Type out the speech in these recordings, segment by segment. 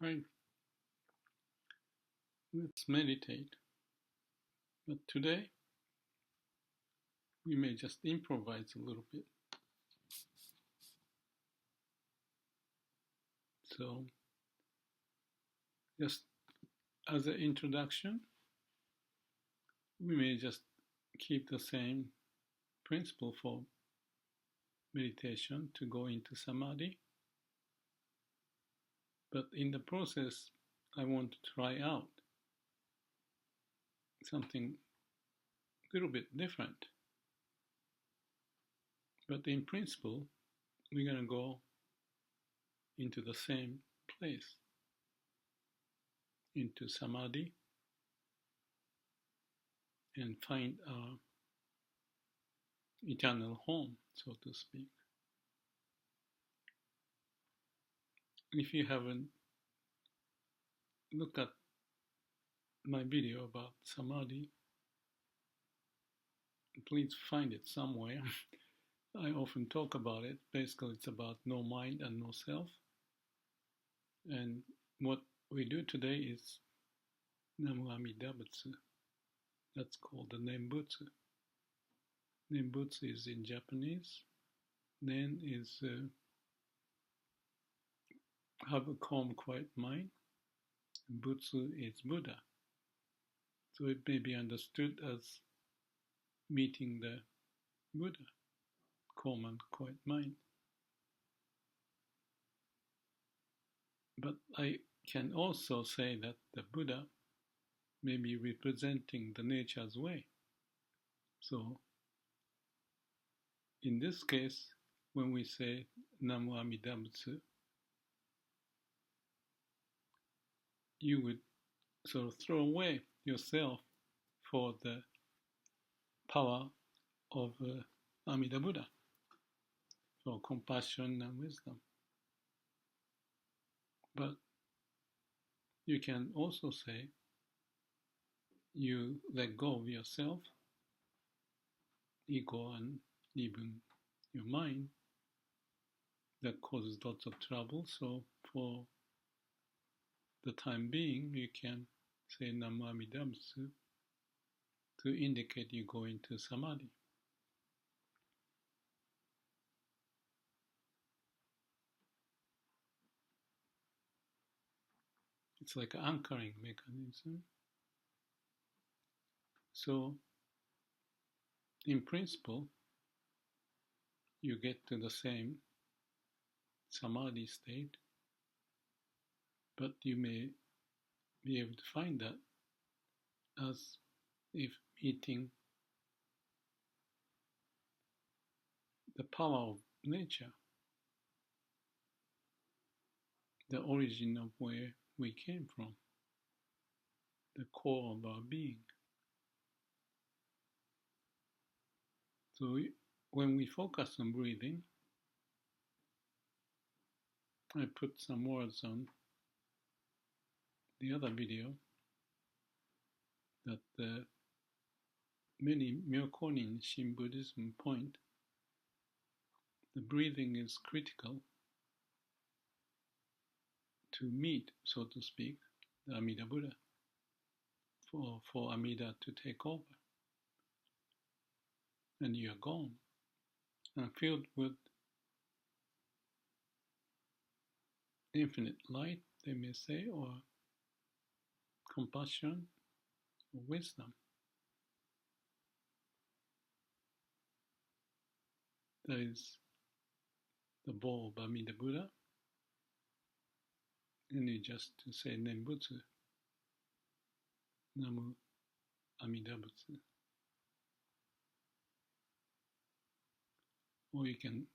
Right, let's meditate. But today, we may just improvise a little bit. So, just as an introduction, we may just keep the same principle for meditation to go into Samadhi. But in the process, I want to try out something a little bit different. But in principle, we're going to go into the same place, into Samadhi, and find our eternal home, so to speak. If you haven't looked at my video about Samadhi, please find it somewhere. I often talk about it. Basically, it's about no mind and no self. And what we do today is Namu-Amida-Butsu. That's called the Nenbutsu. Nenbutsu is in Japanese. Nen is have a calm, quiet mind. And Butsu is Buddha. So it may be understood as meeting the Buddha, calm and quiet mind. But I can also say that the Buddha may be representing the nature's way. So in this case, when we say Namu-Amida-Butsu, you would sort of throw away yourself for the power of Amida Buddha, for compassion and wisdom. But you can also say you let go of yourself, ego, and even your mind that causes lots of trouble. So for the time being, you can say Namu-Amida-Butsu to indicate you go into Samadhi. It's like an anchoring mechanism. So, in principle, you get to the same Samadhi state, but you may be able to find that as if meeting the power of nature, the origin of where we came from, the core of our being. So when we focus on breathing, I put some words on the other video that many Myokonin Shin Buddhism point the breathing is critical to meet, so to speak, the Amida Buddha, for Amida to take over. And you are gone and filled with infinite light, they may say, or compassion, or wisdom. That is the ball of Amida Buddha. And you just to say Nenbutsu, Namu-Amida-Butsu. Or you can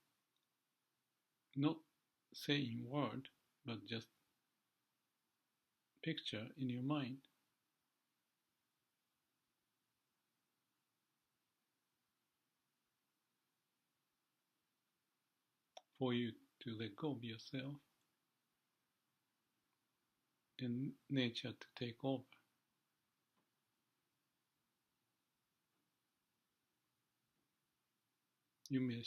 not say in word, but just picture in your mind. For you to let go of yourself and nature to take over. You may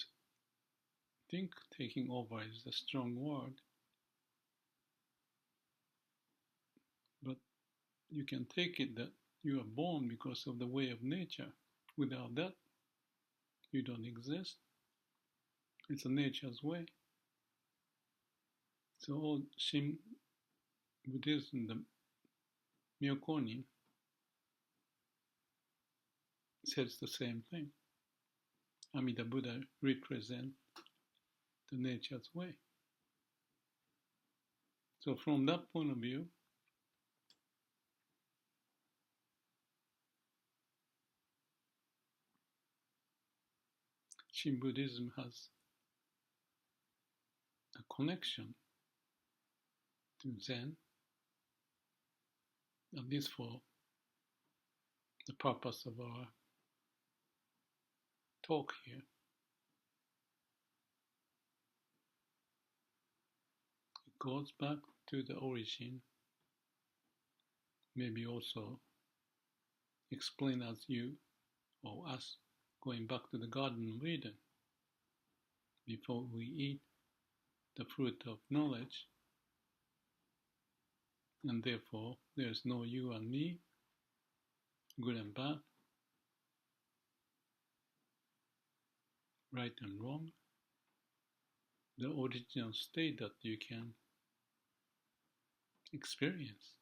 think taking over is a strong word, you can take it that you are born because of the way of nature. Without that, you don't exist. It's a nature's way. So all Shin Buddhism, the Myokonin, says the same thing. Amida Buddha represents the nature's way. So from that point of view, Shin Buddhism has a connection to Zen, at least for the purpose of our talk here. It goes back to the origin, maybe also explain as you or us going back to the Garden of Eden. Before we eat the fruit of knowledge, and therefore there's no you and me, good and bad, right and wrong, the original state that you can experience.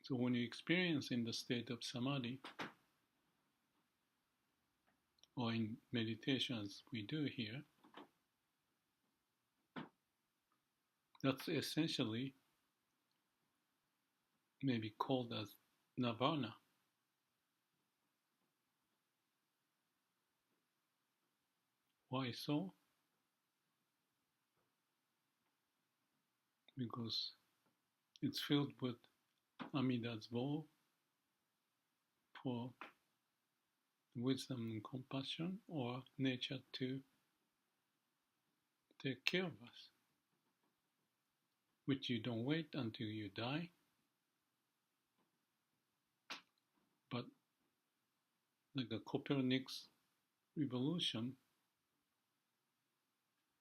So when you experience in the state of Samadhi, or in meditation as we do here, that's essentially maybe called as nirvana. Why so? Because it's filled with Amida's vow for wisdom and compassion, or nature to take care of us, which you don't wait until you die, but like a Copernicus revolution,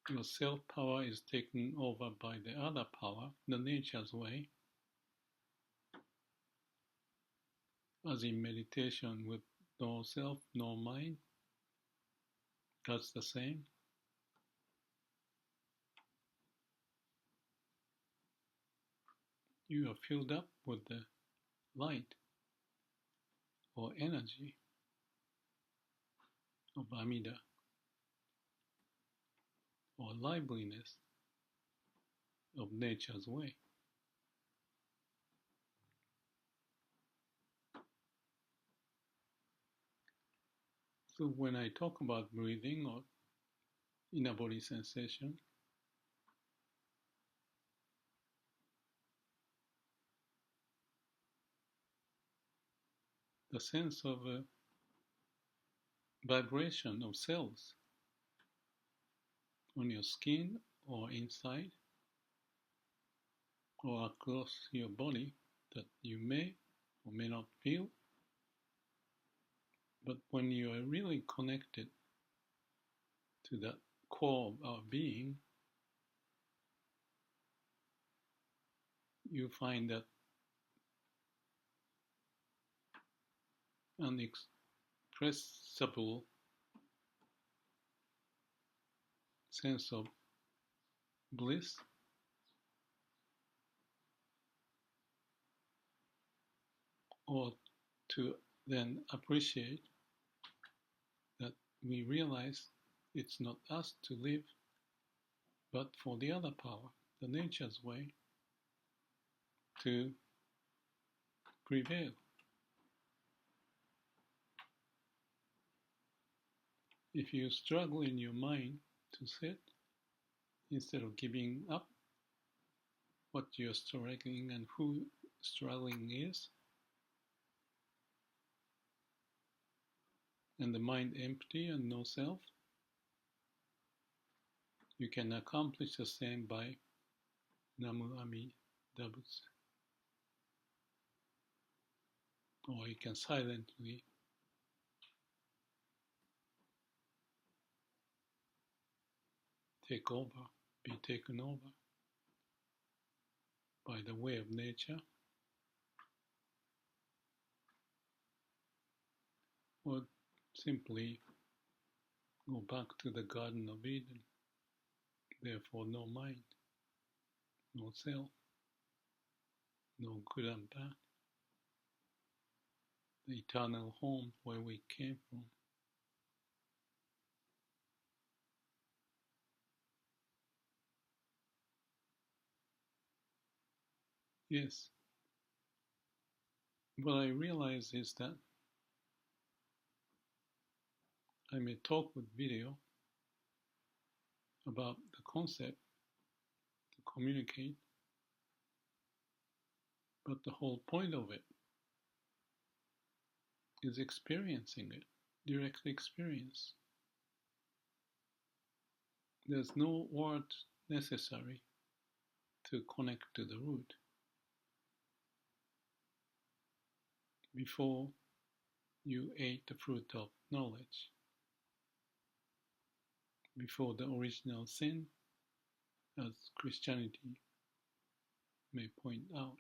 your self-power is taken over by the other power, the nature's way, as in meditation with no self, no mind. That's the same. You are filled up with the light or energy of Amida, or liveliness of nature's way. So when I talk about breathing or inner body sensation, the sense of a vibration of cells on your skin or inside or across your body that you may or may not feel, but when you are really connected to that core of our being, you find that inexpressible sense of bliss, or to then appreciate that we realize it's not us to live, but for the other power, the nature's way, to prevail. If you struggle in your mind to sit, instead of giving up what you're struggling and who struggling is, and the mind empty and no self, you can accomplish the same by Namu-Amida-Butsu. Or you can silently take over, be taken over by the way of nature, or simply go back to the Garden of Eden. Therefore, no mind, no self, no good and bad. The eternal home where we came from. Yes. What I realize is that I may talk with video about the concept to communicate, but the whole point of it is experiencing it, direct experience. There's no word necessary to connect to the root. Before you ate the fruit of knowledge, before the original sin, as Christianity may point out,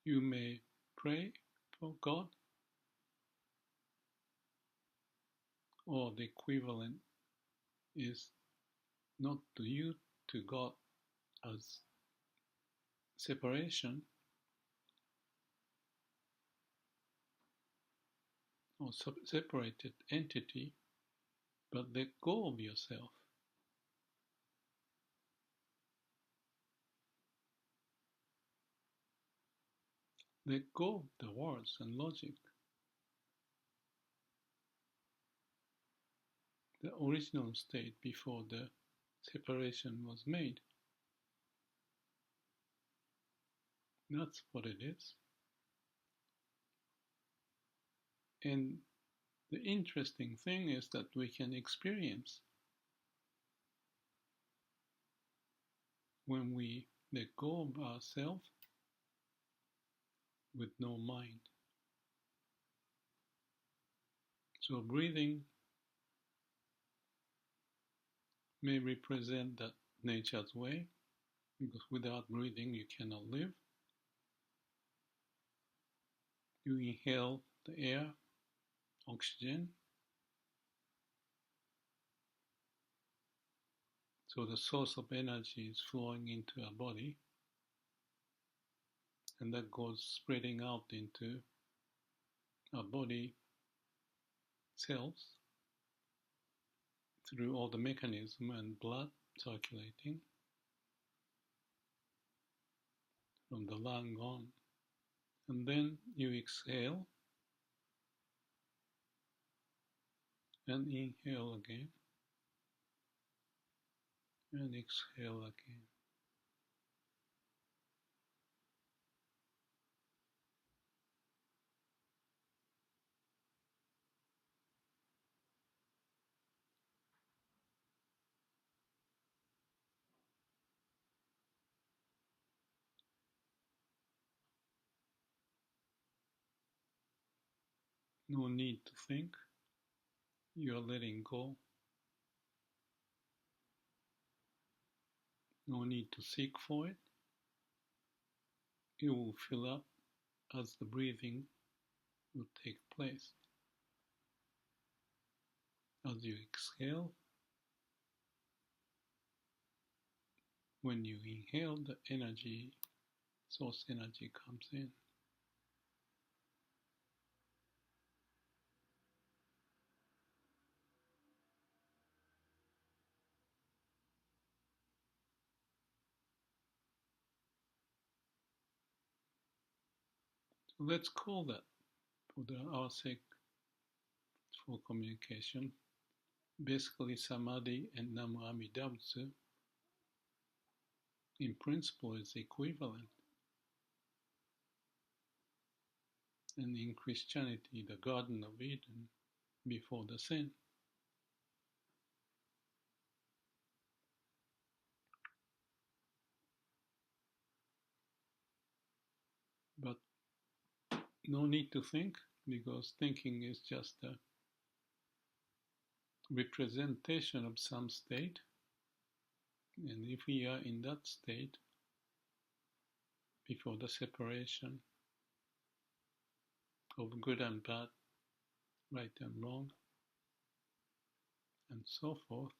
you may pray for God, or the equivalent is not to you, to God as separation or separated entity, but let go of yourself. Let go of the words and logic. The original state before the separation was made. That's what it is. And the interesting thing is that we can experience when we let go of ourselves with no mind. So breathing may represent that nature's way, because without breathing you cannot live. You inhale the air, oxygen, so the source of energy is flowing into our body, and that goes spreading out into our body cells through all the mechanism and blood circulating from the lung on. And then you exhale and inhale again and exhale again. No need to think, you are letting go. No need to seek for it. It will fill up as the breathing will take place. As you exhale, when you inhale, the energy, source energy comes in. So let's call that, for our sake, for communication, basically Samadhi and Namu-Amida-Butsu in principle is equivalent. And in Christianity, the Garden of Eden before the sin. But no need to think, because thinking is just a representation of some state And if we are in that state before the separation of good and bad, right and wrong, and so forth,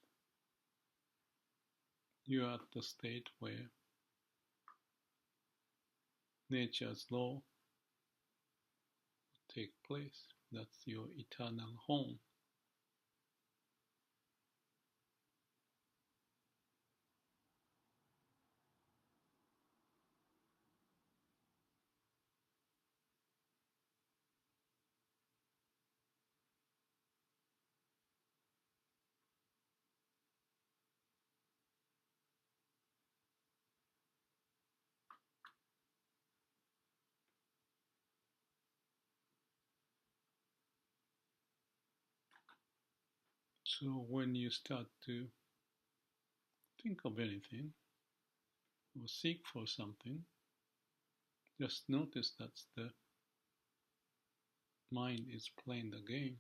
you are at the state where nature's law take place. That's your eternal home. So when you start to think of anything or seek for something, just notice that the mind is playing the game,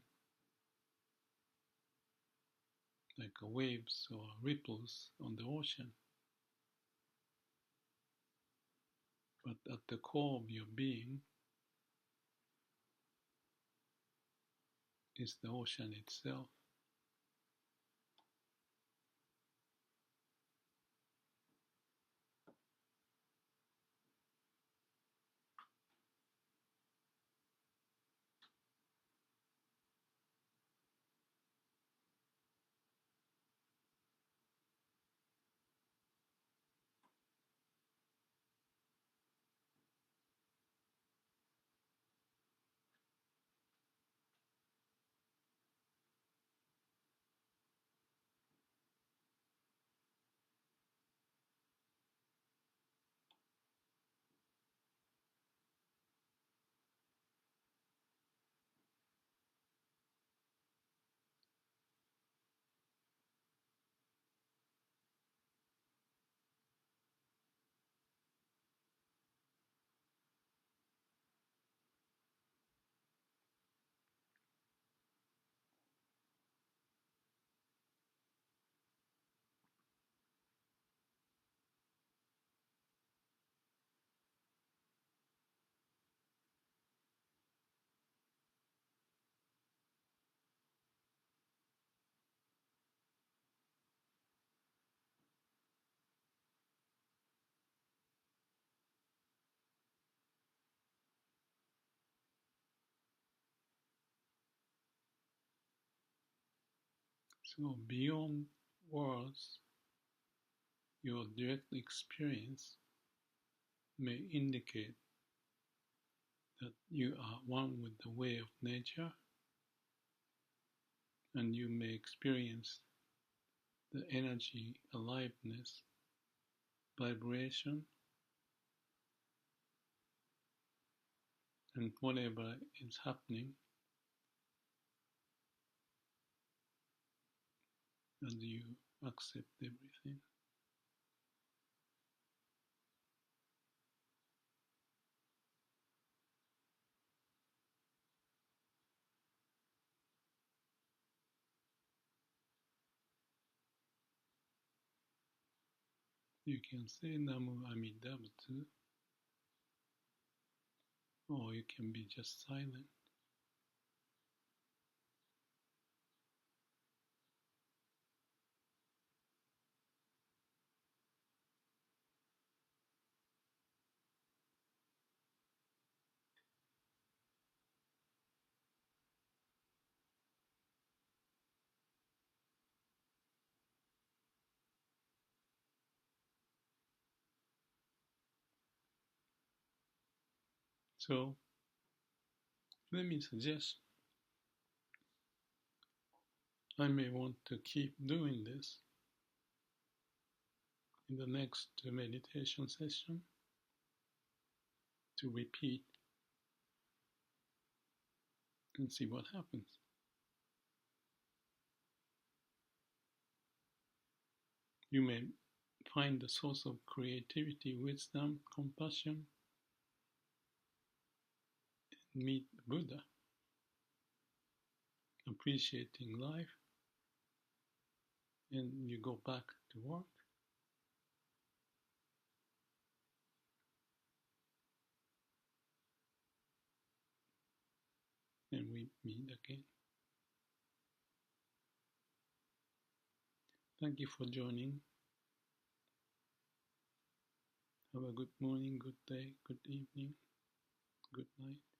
like waves or ripples on the ocean. But at the core of your being is the ocean itself. So beyond words, your direct experience may indicate that you are one with the way of nature, and you may experience the energy, aliveness, vibration, and whatever is happening as you accept everything. You can say Namu-Amida-Butsu, or you can be just silent. So let me suggest, I may want to keep doing this in the next meditation session, to repeat and see what happens. You may find the source of creativity, wisdom, compassion, and meet Buddha, appreciating life, and you go back to work we meet again. Thank you for joining. Have a good morning, good day, good evening, good night.